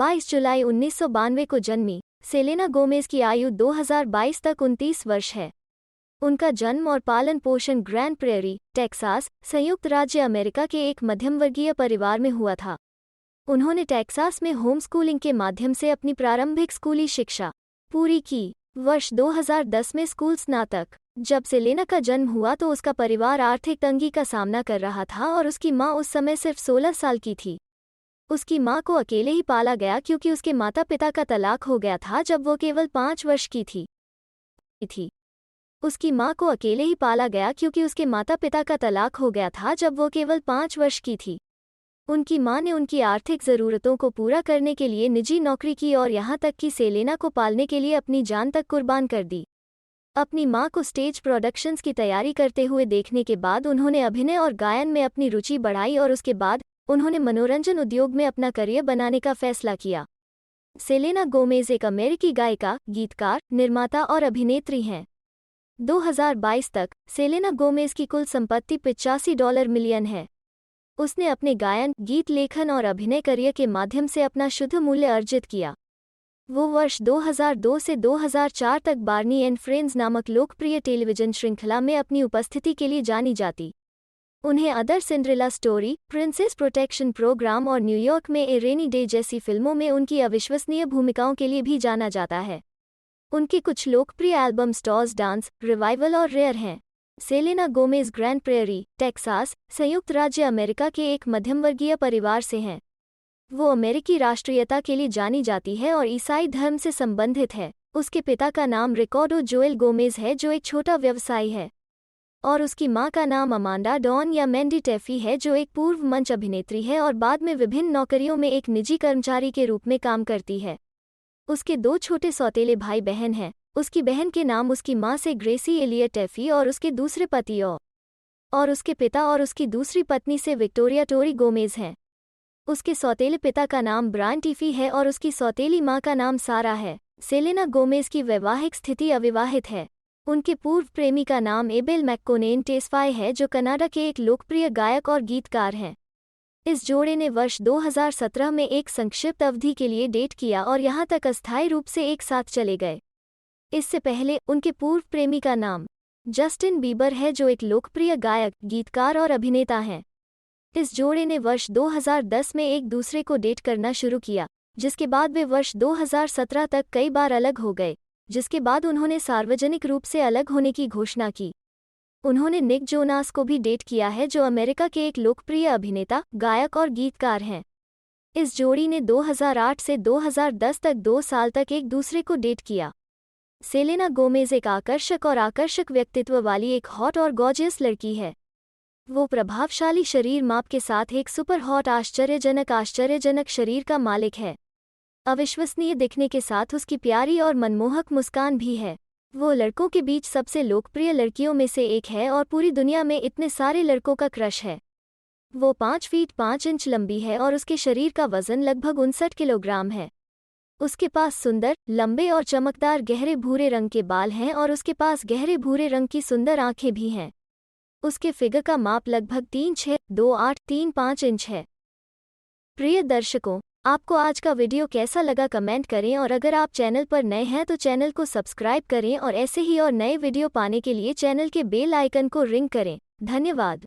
22 जुलाई 1992 को जन्मी Selena Gomez की आयु 2022 तक 29 वर्ष है। उनका जन्म और पालन पोषण ग्रैंड प्रेरी, टेक्सास, संयुक्त राज्य अमेरिका के एक मध्यमवर्गीय परिवार में हुआ था। उन्होंने टेक्सास में होम स्कूलिंग के माध्यम से अपनी प्रारंभिक स्कूली शिक्षा पूरी की। वर्ष 2010 में स्कूल स्नातक। जब सेलेना का जन्म हुआ तो उसका परिवार आर्थिक तंगी का सामना कर रहा था और उसकी मां उस समय सिर्फ 16 साल की थी। उसकी मां को अकेले ही पाला गया क्योंकि उसके माता पिता का तलाक हो गया था जब वो केवल 5 वर्ष की थी। उसकी मां को अकेले ही पाला गया क्योंकि उसके माता पिता का तलाक हो गया था जब वो केवल 5 वर्ष की थी। उनकी मां ने उनकी आर्थिक ज़रूरतों को पूरा करने के लिए निजी नौकरी की और यहाँ तक कि सेलेना को पालने के लिए अपनी जान तक कुर्बान कर दी। अपनी मां को स्टेज प्रोडक्शंस की तैयारी करते हुए देखने के बाद उन्होंने अभिनय और गायन में अपनी रुचि बढ़ाई और उसके बाद उन्होंने मनोरंजन उद्योग में अपना करियर बनाने का फैसला किया। सेलेना गोमेज एक अमेरिकी गायिका, गीतकार, निर्माता और अभिनेत्री हैं। 2022 तक सेलेना गोमेज की कुल संपत्ति $85 मिलियन है। उसने अपने गायन, गीत लेखन और अभिनय करियर के माध्यम से अपना शुद्ध मूल्य अर्जित किया। वो वर्ष 2002 से 2004 तक बार्नी एंड फ्रेंड्स नामक लोकप्रिय टेलीविजन श्रृंखला में अपनी उपस्थिति के लिए जानी जाती। उन्हें other Cinderella story, princess protection program और न्यूयॉर्क में ए रेनी डे जैसी फिल्मों में उनकी अविश्वसनीय भूमिकाओं के लिए भी जाना जाता है। उनके कुछ लोकप्रिय एल्बम स्टार्स डांस, रिवाइवल और रेयर हैं। Selena Gomez grand prairie, Texas, संयुक्त राज्य अमेरिका के एक मध्यमवर्गीय परिवार से हैं। वो अमेरिकी राष्ट्रीयता के लिए जानी जाती है और ईसाई धर्म से संबंधित है। उसके पिता का नाम रिकार्डो जोएल गोमेज है जो एक छोटा व्यवसायी है, और उसकी मां का नाम अमांडा डॉन या मैंडी टेफी है जो एक पूर्व मंच अभिनेत्री है और बाद में विभिन्न नौकरियों में एक निजी कर्मचारी के रूप में काम करती है। उसके 2 छोटे सौतेले भाई बहन हैं। उसकी बहन के नाम उसकी मां से ग्रेसी एलियट टेफी और उसके दूसरे पति और उसके पिता और उसकी दूसरी पत्नी से विक्टोरिया टोरी गोमेज हैं। उसके सौतेले पिता का नाम ब्रायन टिफी है और उसकी सौतेली मां का नाम सारा है। सेलेना गोमेज की वैवाहिक स्थिति अविवाहित है। उनके पूर्व प्रेमी का नाम एबेल मैक्कोनेन टेस्फाई है जो कनाडा के एक लोकप्रिय गायक और गीतकार हैं। इस जोड़े ने वर्ष 2017 में एक संक्षिप्त अवधि के लिए डेट किया और यहाँ तक अस्थायी रूप से एक साथ चले गए। इससे पहले उनके पूर्व प्रेमी का नाम जस्टिन बीबर है जो एक लोकप्रिय गायक, गीतकार और अभिनेता हैं। इस जोड़े ने वर्ष 2010 में एक दूसरे को डेट करना शुरू किया, जिसके बाद वे वर्ष 2017 तक कई बार अलग हो गए, जिसके बाद उन्होंने सार्वजनिक रूप से अलग होने की घोषणा की। उन्होंने निक जोनास को भी डेट किया है जो अमेरिका के एक लोकप्रिय अभिनेता, गायक और गीतकार हैं। इस जोड़ी ने 2008 से 2010 तक 2 साल तक एक दूसरे को डेट किया। सेलेना गोमेज एक आकर्षक व्यक्तित्व वाली एक हॉट और गॉर्जियस लड़की है। वो प्रभावशाली शरीर माप के साथ एक सुपर हॉट आश्चर्यजनक शरीर का मालिक है। अविश्वसनीय दिखने के साथ उसकी प्यारी और मनमोहक मुस्कान भी है। वो लड़कों के बीच सबसे लोकप्रिय लड़कियों में से एक है और पूरी दुनिया में इतने सारे लड़कों का क्रश है। वो 5 फीट 5 इंच लंबी है और उसके शरीर का वजन लगभग 59 किलोग्राम है। उसके पास सुंदर, लंबे और चमकदार गहरे भूरे रंग के बाल हैं और उसके पास गहरे भूरे रंग की सुंदर आंखें भी हैं। उसके फिगर का माप लगभग 3'6'2'8'3'5" इंच है। प्रिय दर्शकों, आपको आज का वीडियो कैसा लगा कमेंट करें और अगर आप चैनल पर नए हैं तो चैनल को सब्सक्राइब करें और ऐसे ही और नए वीडियो पाने के लिए चैनल के बेल आइकन को रिंग करें। धन्यवाद।